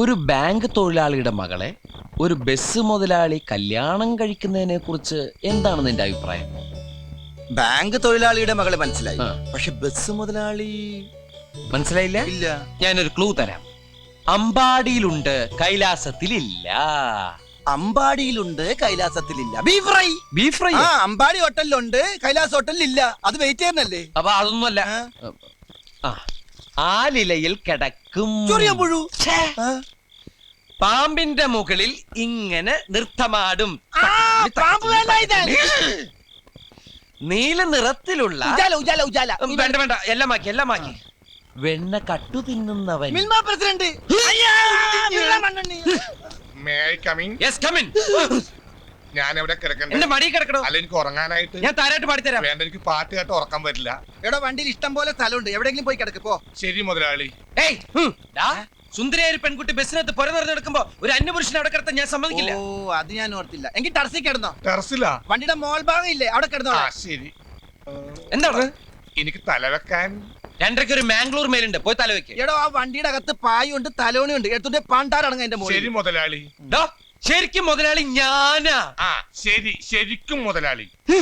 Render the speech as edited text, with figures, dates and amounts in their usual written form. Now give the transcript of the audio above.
ഒരു ബാങ്ക് തൊഴിലാളിയുടെ മകളെ ഒരു ബസ് മുതലാളി കല്യാണം കഴിക്കുന്നതിനെ കുറിച്ച് എന്താണ് നിന്റെ അഭിപ്രായം? ബാങ്ക് തൊഴിലാളിയുടെ മകളെ മനസ്സിലായി, ആ. പക്ഷെ ബസ് മുതലാളി മനസ്സിലായില്ല? ഇല്ല. ഞാനൊരു ക്ലൂ തരാം. അമ്പാടിയിലുണ്ട്, കൈലാസത്തിലില്ല. അമ്പാടിയിലുണ്ട്, കൈലാസത്തിലില്ല. Beef fry. Beef fry. ആ, അമ്പാടി ഹോട്ടലിലുണ്ട്, കൈലാസ് ഹോട്ടലിലില്ല. അത് വെയിറ്റ് ചെയ്യുന്നല്ലേ? അപ്പൊ അതൊന്നുമല്ല. ആ, ആലിലയിൽ കിടക്കും ചൊറിയാൻ പുഴു. ഛേ, ആ. പാമ്പിന്റെ മുകളിൽ ഇങ്ങനെ നൃത്തമാടും. ആ, പാമ്പ് വേണ്ട ഇത്. നീല നിറത്തിലുള്ള ഉജാല, ഉജാല, ഉജാല. വേണ്ട വേണ്ട, എല്ലാം മാക്കി. വെണ്ണ കട്ടു തിന്നുന്നവൻ. മിൽമ പ്രസിഡന്റ്. അയ്യാ, Milma മണ്ണെണ്ണി. May I come in? Yes, come in. ഞാൻ എവിടെ കിടക്കണ്ടേ? എന്റെ മടി കിടക്കണോ? അല്ല, എനിക്ക് ഉറങ്ങാനായിട്ട്. ഞാൻ താരായിട്ട് പാടിത്തരാം. വേണ്ട, എനിക്ക് പാട്ട് കേട്ട് ഉറക്കം വരില്ല. എടാ, വണ്ടിയിൽ ഇഷ്ടം പോലെ സ്ഥലമുണ്ട്, എവിടെയെങ്കിലും പോയി കിടക്ക് പോ. ശരി മുതലാളി. ഏയ്, ഡാ, സുന്ദരിയായ ഒരു പെൺകുട്ടി ബസ്സിനകത്ത് പുര നിറഞ്ഞെടുക്കുമ്പോ ഒരു അന്യപുരുഷനെ അവിടെ കിടത്താൻ ഞാൻ സമ്മതിക്കില്ല. ഓ, അത് ഞാൻ ഓർത്തില്ല. എങ്കിൽ ടർസി കിടന്നോ. ടെറസിലാ? വണ്ടിയുടെ മോൾ ഭാഗം ഇല്ലേ, അവിടെ കിടന്നോ. ആ, ശരി. എന്താണ്? എനിക്ക് തലവെക്കാൻ. രണ്ടരയ്ക്ക് ഒരു മാംഗ്ലൂർ മേലുണ്ട്, പോയി തലവെക്ക്. എടോ, ആ വണ്ടിയുടെ അകത്ത് പായുണ്ട്, തലോണിയുണ്ട്, എടുത്തുണ്ട് പാണ്ടാറടങ്ങ എന്റെ മോളിൽ. ശരി മുതലാളി. ഡാ, ശരിക്കും മുതലാളി ഞാനാ. ആ, ശരി, ശരിക്കും മുതലാളി.